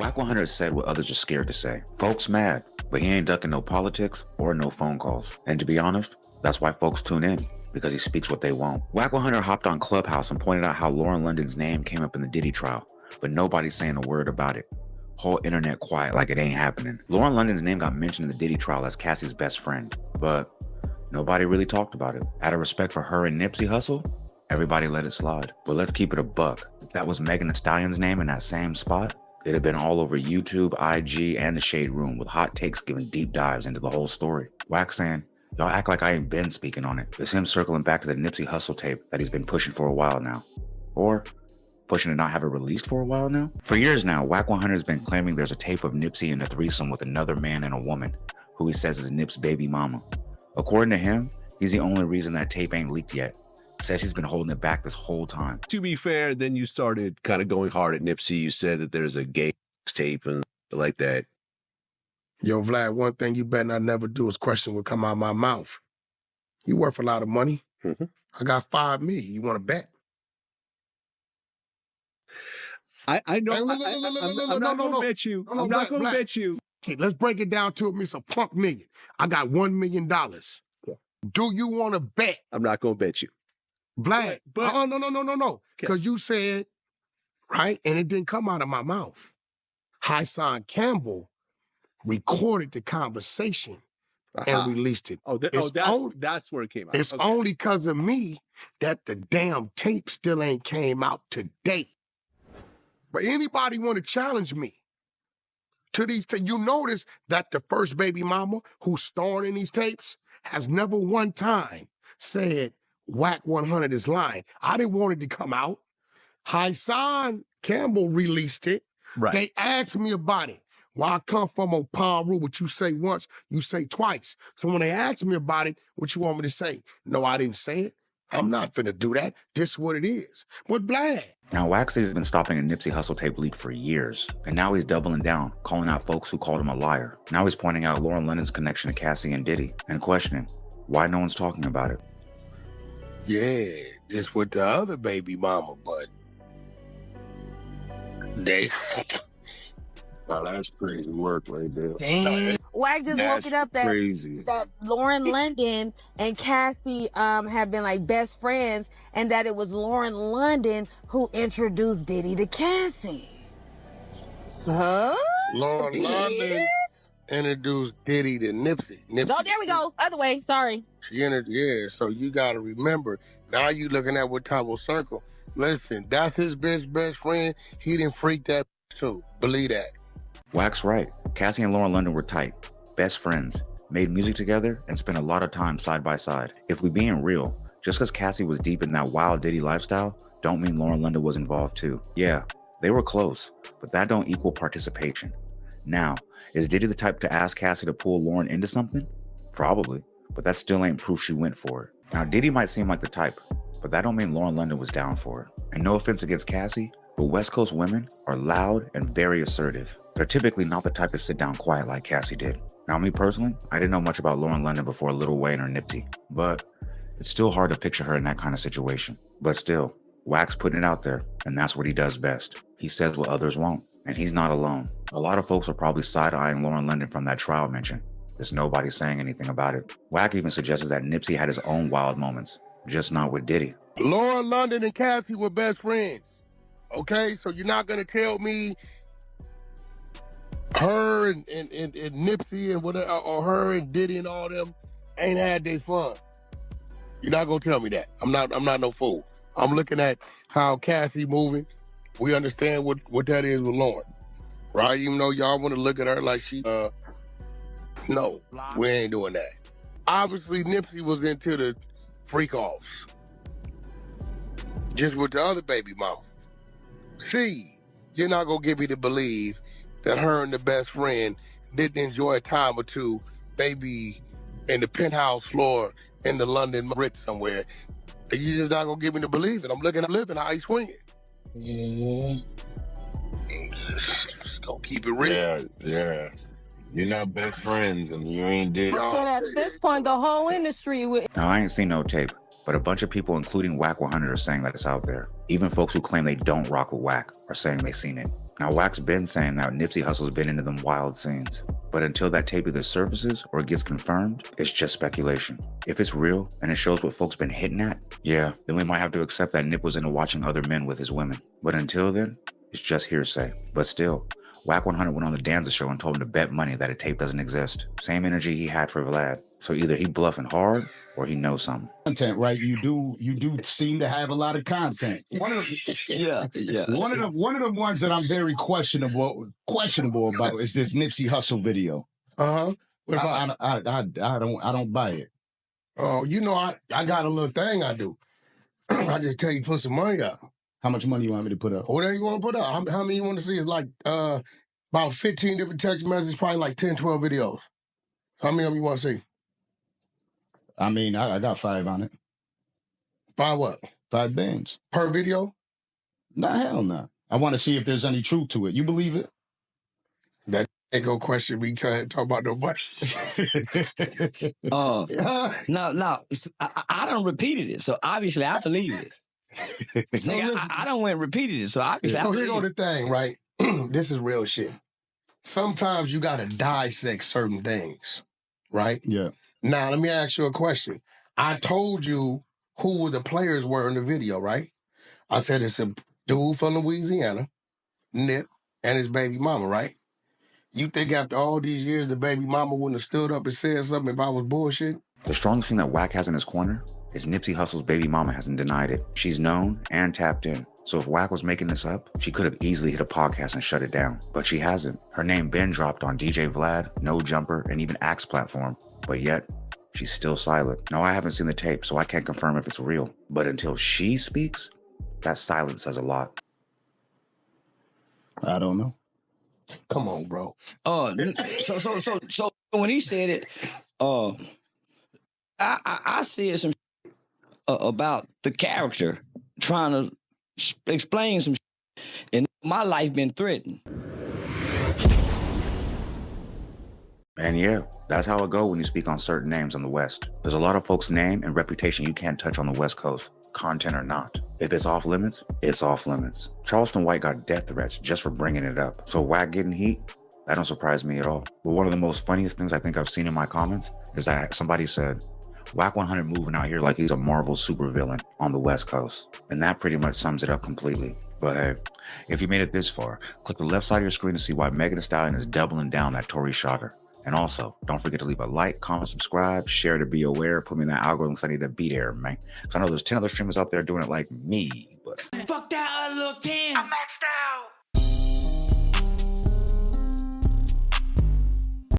Wack 100 said what others are scared to say. Folks mad, but he ain't ducking no politics or no phone calls. And to be honest, that's why folks tune in, because he speaks what they want. Wack 100 hopped on Clubhouse and pointed out how Lauren London's name came up in the Diddy trial, but nobody's saying a word about it. Whole internet quiet like it ain't happening. Lauren London's name got mentioned in the Diddy trial as Cassie's best friend, but nobody really talked about it. Out of respect for her and Nipsey Hussle, everybody let it slide. But let's keep it a buck. If that was Megan Thee Stallion's name in that same spot, it'd have been all over YouTube, IG, and the Shade Room with hot takes giving deep dives into the whole story. Wack saying, y'all act like I ain't been speaking on it. It's him circling back to the Nipsey Hussle tape that he's been pushing for a while now. Or pushing to not have it released for a while now? For years now, Wack 100 has been claiming there's a tape of Nipsey in a threesome with another man and a woman, who he says is Nip's baby mama. According to him, he's the only reason that tape ain't leaked yet. Says he's been holding it back this whole time. To be fair, then you started kind of going hard at Nipsey. You said that there's a gay tape and like that. Yo, Vlad, one thing you better not never do is question what come out of my mouth. You worth a lot of money. I got $5 million. You want to bet? I know. Hey, I'm not going to bet you. I'm not going to bet you. Okay, let's break it down to me some plunk million. I got $1 million. Okay. Do you want to bet? I'm not going to bet you. Vlad, no. Because you said, right, and it didn't come out of my mouth. Hassan Campbell recorded the conversation and released it. That's where it came out. It's only because of me that the damn tape still ain't came out today. But anybody want to challenge me to these tapes? You notice that the first baby mama who's starring in these tapes has never one time said Wack 100 is lying. I didn't want it to come out. Hassan Campbell released it. Right. They asked me about it. Well, I come from a palm rule, what you say once, you say twice. So when they asked me about it, what you want me to say? No, I didn't say it. I'm not finna do that. This is what it is. But Vlad. Now, Wack has been stopping a Nipsey Hussle tape leak for years, and now he's doubling down, calling out folks who called him a liar. Now he's pointing out Lauren London's connection to Cassie and Diddy, and questioning why no one's talking about it. Yeah, just with the other baby mama, but they... Oh, that's crazy work right there. Damn. Wack just woke it up that Lauren London and Cassie have been like best friends, and that it was Lauren London who introduced Diddy to Cassie. Huh? Lauren London introduced Diddy to Nipsey. Oh, there we go. Other way. Sorry. Yeah, so you got to remember, now you looking at what type of circle. Listen, that's his best friend. He didn't freak that too. Believe that. Wack's right. Cassie and Lauren London were tight, best friends, made music together, and spent a lot of time side by side. If we being real, just because Cassie was deep in that wild Diddy lifestyle, don't mean Lauren London was involved too. Yeah, they were close, but that don't equal participation. Now, is Diddy the type to ask Cassie to pull Lauren into something? Probably, but that still ain't proof she went for it. Now, Diddy might seem like the type, but that don't mean Lauren London was down for it. And no offense against Cassie, but West Coast women are loud and very assertive. They're typically not the type to sit down quiet like Cassie did. Now, me personally, I didn't know much about Lauren London before Lil Wayne or Nipsey, but it's still hard to picture her in that kind of situation. But still, Wack's putting it out there, and that's what he does best. He says what others won't, and he's not alone. A lot of folks are probably side-eyeing Lauren London from that trial mention. There's nobody saying anything about it. Wack even suggested that Nipsey had his own wild moments, just not with Diddy. Lauren London and Cassie were best friends. Okay, so you're not gonna tell me her and Nipsey and whatever, or her and Diddy and all them ain't had their fun. You're not gonna tell me that. I'm not no fool. I'm looking at how Cassie moving. We understand what that is with Lauren, right? Even though y'all want to look at her like she, no, we ain't doing that. Obviously, Nipsey was into the freak-offs, just with the other baby mama. See, you're not gonna get me to believe that her and the best friend didn't enjoy a time or two, maybe in the penthouse floor in the London Ritz somewhere. You just not gonna get me to believe it. I'm looking at living how he's swinging. Just gonna keep it real. Yeah. You're not best friends and you ain't Diddy. And at this point, the whole industry would. Now, I ain't seen no tape, but a bunch of people, including Wack 100, are saying that it's out there. Even folks who claim they don't rock with Wack are saying they seen it. Now, Wack's been saying that Nipsey Hussle's been into them wild scenes. But until that tape either surfaces or gets confirmed, it's just speculation. If it's real and it shows what folks been hitting at, yeah, then we might have to accept that Nip was into watching other men with his women. But until then, it's just hearsay. But still, Wack 100 went on the Danza show and told him to bet money that a tape doesn't exist. Same energy he had for Vlad. So either he bluffing hard or he knows something. Content, right? You do seem to have a lot of content. One of the ones that I'm very questionable about is this Nipsey Hussle video. What about? I don't buy it. Oh, you know, I got a little thing I do. I just tell you put some money up. How much money you want me to put up? Whatever you want to put up. How many you want to see? It's like about 15 different text messages, probably like 10, 12 videos. How many of them you want to see? I mean, I got 5 on it. 5 what? 5 bands. Per video? Nah, hell no. I want to see if there's any truth to it. You believe it? That ain't no question we trying to talk about nobody. No. I done repeated it, so obviously I believe it. So I done went and repeated it, so obviously I so believe here go it. the thing, right? This is real shit. Sometimes you got to dissect certain things, right? Yeah. Now, let me ask you a question. I told you who the players were in the video, right? I said it's a dude from Louisiana, Nip, and his baby mama, right? You think after all these years, the baby mama wouldn't have stood up and said something if I was bullshit? The strongest thing that Wack has in his corner is Nipsey Hussle's baby mama hasn't denied it. She's known and tapped in. So if Wack was making this up, she could have easily hit a podcast and shut it down. But she hasn't. Her name been dropped on DJ Vlad, No Jumper, and even Axe platform. But yet, she's still silent. No, I haven't seen the tape, so I can't confirm if it's real. But until she speaks, that silence says a lot. I don't know. Come on, bro. So when he said it, I said some about the character trying to explain some and my life been threatened. And yeah, that's how it go when you speak on certain names on the West. There's a lot of folks' name and reputation you can't touch on the West Coast, content or not. If it's off limits, it's off limits. Charleston White got death threats just for bringing it up. So Wack getting heat, that don't surprise me at all. But one of the most funniest things I think I've seen in my comments is that somebody said, Wack 100 moving out here like he's a Marvel supervillain on the West Coast. And that pretty much sums it up completely. But hey, if you made it this far, click the left side of your screen to see why Megan Thee Stallion is doubling down that Tory Shotter. And also, don't forget to leave a like, comment, subscribe, share to be aware, put me in that algorithm because I need to be there, man. Because I know there's 10 other streamers out there doing it like me, but... Fuck that little 10. I'm maxed out.